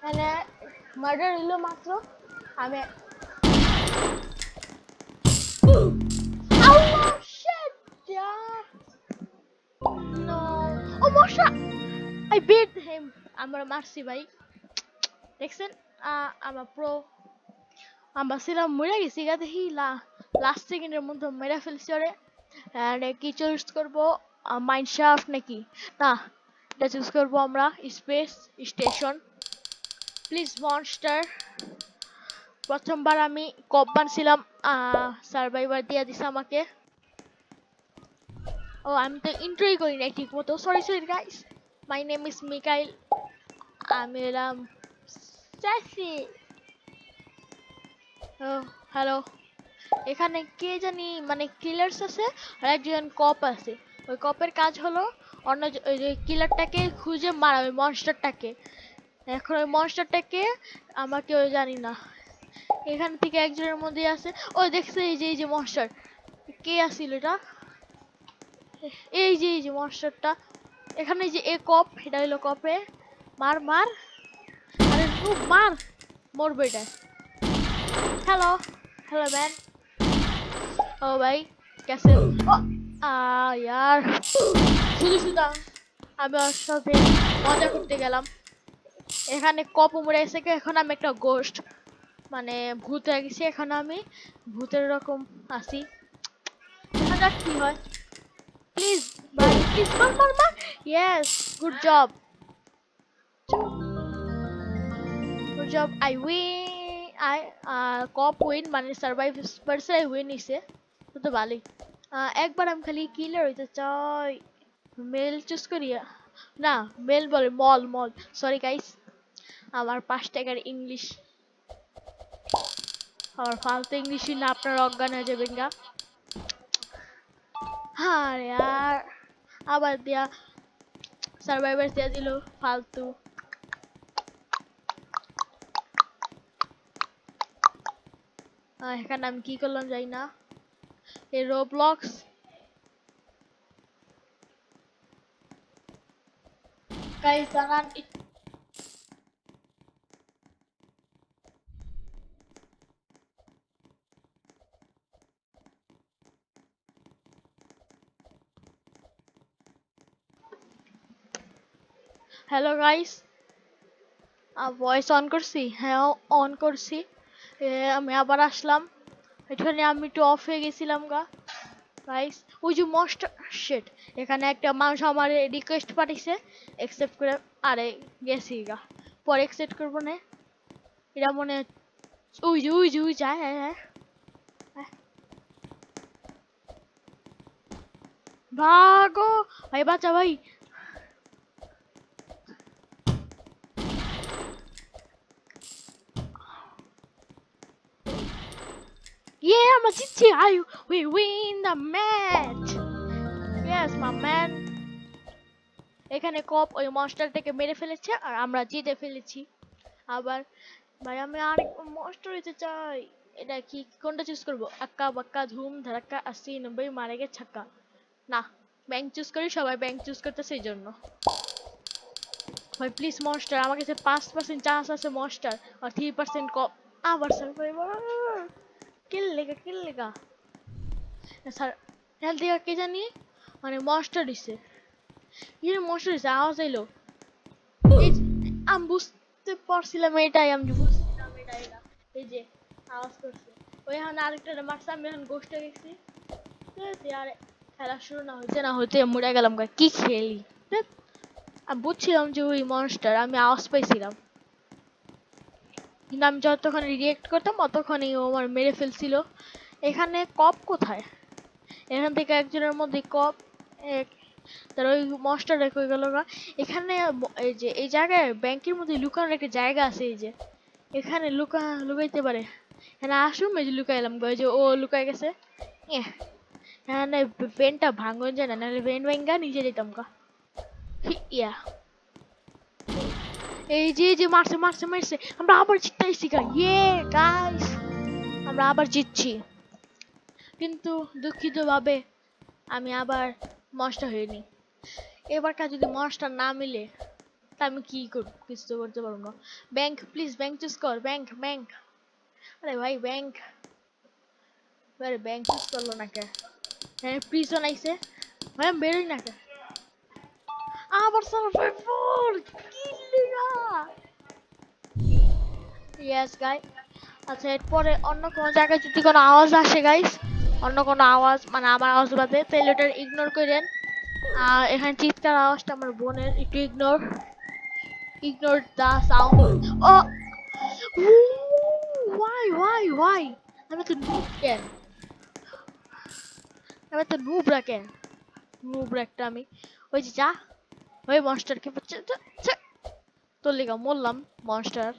মানে মার্ডার হইলো মাত্র আমি Oh shit! Yeah. No. Oh মশা! I beat him. আমরা মারছি ভাই। দেখছেন? আমার প্রো আমরা ছিলাম মরে গেছি গা দেখি লাস্ট সেকেন্ডের মধ্যে মেরে ফেলছি ওরে। And কি চুজ করবো মাইন্ড শাফট নাকি না এটা চুজ করবো আমরা স্পেস স্টেশন প্লিজ মনস্টার প্রথমবার আমি কপ বানছিলাম সার্ভাইভার দিয়ে দিছে আমাকে ও আমি তো ইন্ট্রোই করি নাই ঠিক মতো sorry sorry guys my name is Mikail আমি এলাম চাচি ও হ্যালো এখানে কে জানি মানে কিলার্স আছে আর একজন কপ আছে ওই কপের কাজ হলো অন্য ওই যে কিলারটাকে খুঁজে মারা ওই মনস্টারটাকে এখন ওই মনস্টারটাকে আমাকে ওই জানি না এখান থেকে একজনের মধ্যে আছে ও দেখছে এই যে মনস্টার কে আসিল এটা এই যে মনস্টারটা এখানে যে এ কপ এটা হইলো কপে মার মার আরে মার মরবে এটা হ্যালো হ্যালো ম্যান ও ভাই कैसे ও यार শুধু শুধু আমি ওর সাথে মজা করতে গেলাম এখানে কপ মরে এসে এখন আমি একটা গোস্ট মানে ভূত হয়ে গেছি এখন আমি ভূতের রকম আছি দেখা যাক কি হয় প্লিজ ভাই প্লিজ মার মার মার yes good job good job I win I cop win মানে সার্ভাইভ পারছে আই উইন নিছে তো ভালোই একবার আমি খালি কিলার হইতে চাই মেল চুজ করি না মেল বলে মল মল সরি গাইস আমার 5 টাকার ইংলিশ আর ফালতু ইংলিশ শুনলে আপনার অজ্ঞান হয়ে যাবেন গা হ্যাঁ यार আবার দিয়া সার্ভাইভার দিয়া দিল ফালতু এখানে আমি কি করলাম যাই না এই রোবলক্স গাইস জানান হ্যালো গাইস ভয়েস অন করছি হ্যাঁ অন করছি আমি আবার আসলাম এখানে আমি একটু অফ হয়ে গেছিলাম গা গাইস ওই যে মনস্টার শিট এখানে একটা মানুষ আমার রিকোয়েস্ট পাঠিয়েছে অ্যাকসেপ্ট করে আরে গেছি গা পরে অ্যাকসেপ্ট করবো না এটা মনে ওই যায় হ্যাঁ হ্যাঁ ভাগো ভাই বাচ্চা ভাই আমরা জিতছি we win the match yes my man এখানে কপ ওই মনস্টারটাকে মেরে ফেলেছে আর আমরা জিতে ফেলেছি আবার ভাই আমি আরেক মনস্টার হইতে চাই এটা কি কোনটা চুজ করব আক্কা বাক্কা ধুম ধাক্কা 80 90 মারে গে ছাক্কা না ব্যাংক চুজ করি সবাই ব্যাংক চুজ করতেছে এই জন্য ভাই প্লিজ মনস্টার আমার কাছে 5% চান্স আছে মনস্টার আর 3% কপ আবার সার্ভাইভার কিল লেগা স্যার হেলথ দিকে কে জানি মানে মনস্টার দিছে ইয়ে মনস্টার দিছে আওয়াজ এলো এই আমি বুঝতে পারছিলাম এটাই আমি বুঝছিলাম এটাই না এই যে আওয়াজ করছে ওই এখন আরেকটা মারছে আমি এখন গোস্টে গেছি আর খেলা শুরু না হইতে মরে গেলাম কি খেলি আমি বুঝছিলাম যে ওই মনস্টার আমি আওয়াজ পাইছিলাম কিন্তু আমি যতক্ষণ রিয়েক্ট করতাম ততক্ষণই ও আমার মেরে ফেলছিল এখানে কপ কোথায় এখান থেকে একজনের মধ্যে কপ তার ওই মনস্টার রেখে গেল না এখানে এই যে এই জায়গায় ব্যাংকের মধ্যে লুকানোর একটা জায়গা আছে এই যে এখানে লুকাইতে পারে এখানে আসুম এই যে লুকাইলাম ওই যে ও লুকাই গেছে এখানে ভেনটা ভাঙন যায় না নাহলে ভেন ভাঙ্গা নিচে যেতাম গা ইয়া এই যে মারছে আমরা আবার জিততেছি গা ইয়ে গাইস আমরা আবার জিতছি কিন্তু দুঃখিতভাবে আমি আবার মনস্টার হইনি এবারকার যদি মনস্টার না মিলে তা আমি কি করব, কিছু তো করতে পারবো না। ব্যাংক প্লিজ, ব্যাংক চুজ কর, ব্যাংক ব্যাংক। আরে ভাই ব্যাংক, আরে ব্যাংক চুজ করলো না কে? হ্যাঁ প্রিজন আইছে ভাই, আমি বেরোই না কে? আবার সার্ভাইভ ফোর কি লিগা? Yes guys. আচ্ছা এরপরে অন্য কোনো জায়গায় যদি কোনো আওয়াজ আসে গাইস, অন্য কোনো আওয়াজ মানে আমার আওয়াজ বাদে, তাহলে ওটা ইগনোর করেন। আর এখানে চিৎকার আওয়াজটা আমার বোনের, একটু ইগনোর, ইগনোর দা সাউন্ড। ও ওয়াই আমি তো নুব কেন, আমি তো নুব রাখেন, নুব রাখতে আমি। ওই যে যা, ওই মনস্টারকে তোর লিগা মরলাম মনস্টার।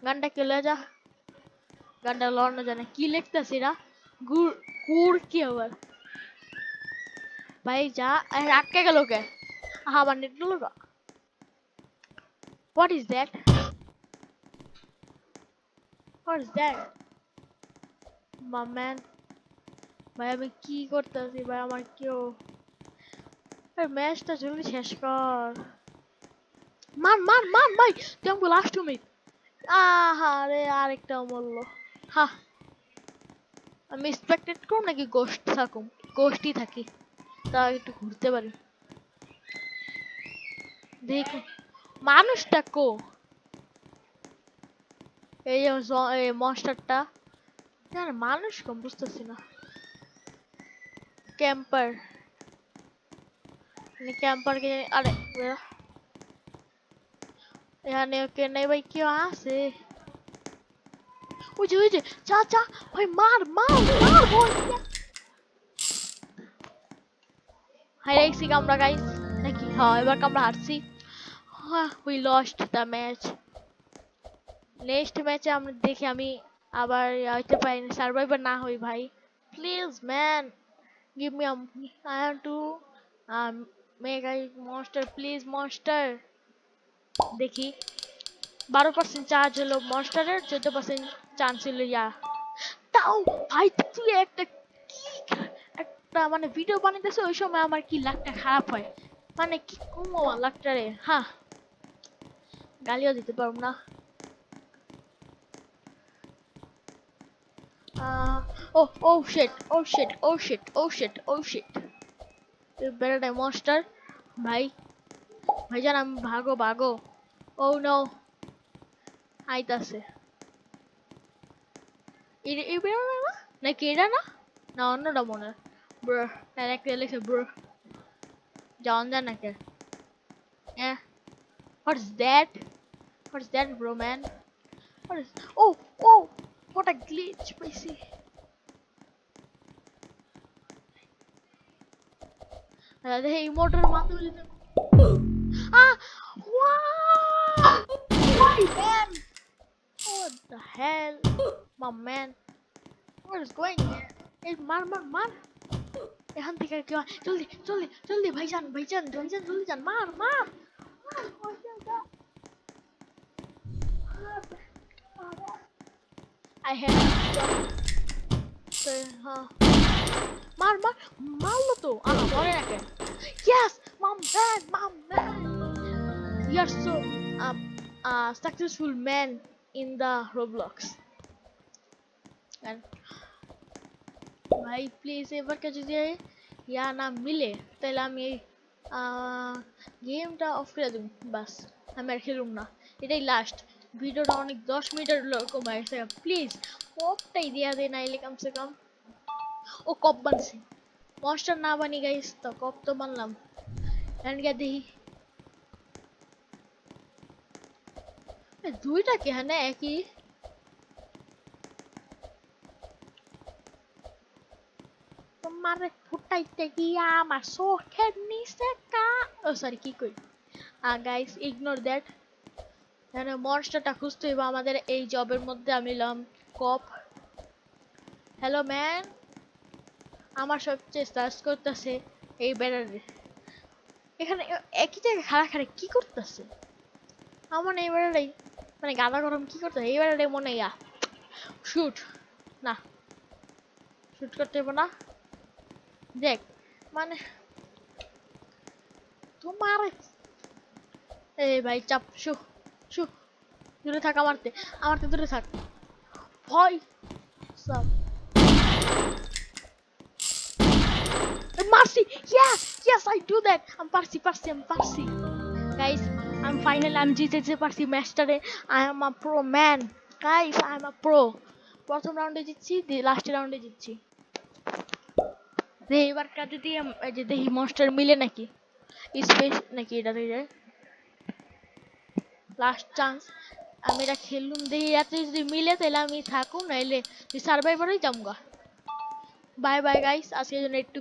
গানটা কে লয়ে যা, গানটা লড়ানো জানে কি লিখতেছি রা, গুড় গুড় কি আবার ভাই যা, আটকে গেল কে? আবার নেট গেল গা। What is that, what is that মা ম্যান? ভাই আমি কি করতেছি ভাই, আমার কেউ ম্যাচটা জলদি শেষ কর। মান ভাই, তুই আমাকে লাস্ট মিনিট। আহারে আরেকটাও মরলো। হা, আমি এক্সপেক্টেড করুম নাকি গোস্ট থাকুম, গোস্টই থাকি, তা একটু ঘুরতে পারি। দেখো মানুষটা কো, এই যে মনস্টারটা, জান মানুষ কম বুঝতেছি না। ক্যাম্পার, মানে ক্যাম্পার কে, আরে এখানে কে নাই ভাই, কেউ আছে? ওই যে চাচা ভাই, মার মার মার বল। হারাইছি আমরা গাইস নাকি? হ্যাঁ এবার আমরা হারছি। হ্যাঁ we lost the match. Next ম্যাচে আমরা দেখি আমি আবার হইতে পারি, সার্ভাইভার না হই ভাই। Please man, give me I want to make I monster, please monster. দেখি 12% চার্জ হলো মনস্টারের, 14% চান্স হলো ইয়া। তাও ভাই তুই একটা কি, একটা মানে ভিডিও বানাইতেছে ওই সময় আমার কি লাকটা খারাপ হয়, মানে কি কমো লাকটা রে। হ্যাঁ গালিও দিতে পারব না। ও ও শিট ও শিট ও শিট ও শিট ও শিট, বেড়াটা মনস্টার ভাই, ভাইজান আমি ভাগো ভাগো। ও নো, আইতাছে এই বেড়াটা না, নাকি এটা না, না অন্যটা মনে হয়। ব্রো ডাইরেক্ট লিখে ব্রো, যাওন যায় নাকি? হ্যাঁ what's that, what's that bro man, what is, oh oh what a glitch পাইছি। এই মোটর মাধ্যমে যদি আহ wow, why man, what the hell my man, what is going here? এই মার এখান থেকে কেউ জলদি জলদি জলদি ভাইজান ভাইজান ভাইজান জলদি যান, মার মার I have হ্যাঁ মার মারলো তো, মরে না কেন? Yes mom man, you are so um successful man in the Roblox. And ভাই প্লিজ এবারকে যদি ইয়া না মিলে তাহলে আমি এই গেমটা অফ করে দেব, বাস আমি আর খেলুম না, এটাই লাস্ট। ভিডিওটা অনেক 10 মিনিটের কমে গেছে, প্লিজ কপটাই দিয়া দে নাইলে কমসে কম। ও কপ বানছি, মনস্টার না বানি গাইস তো কপ তো বানলাম। এন্ড গিয়ে দেখি দুইটা কি হ্যাঁ একই, তোমার ফুটাইতে গিয়া আমার চোখের নিচে কা, ও সরি কি কই, গাইস ইগনোর দ্যাট। এখানে মনস্টারটা খুঁজতে হইব আমাদের এই জবের মধ্যে। আমি নিলাম কপ। হ্যালো ম্যান, আমার সবচেয়ে সার্চ করতেছে এই বেড়ারে, এখানে একই জায়গায় খাড়া খাড়া কি করতেছে আমার এই বেড়াটাই, মানে গাদা গরম কি করতেছে এই বেড়াটাই মনে ইয়া শুট, না শুট করতে হইব না। দেখ মানে তোমার এই ভাই চাপ শু শু দূরে থাক আমারতে দূরে থাক ভয় সব মারছি yes yes I do that আমি পারছি guys I'm জিতেতে পারছি ম্যাচটারে I am a pro man guys I am a pro প্রথম রাউন্ডে জিতছি লাস্ট রাউন্ডে জিতছি এবার কাজে দিয়ে এই যে দেখি মনস্টার মিলে নাকি স্পেস নাকি এটা দিয়ে লাস্ট চান্স আমি এটা খেললুম দেখি এত যদি মিলে তাহলে আমি থাকুম নাইলে সার্ভাইভারই যামগা বাই বাই গাইস আজকের জন্য একটু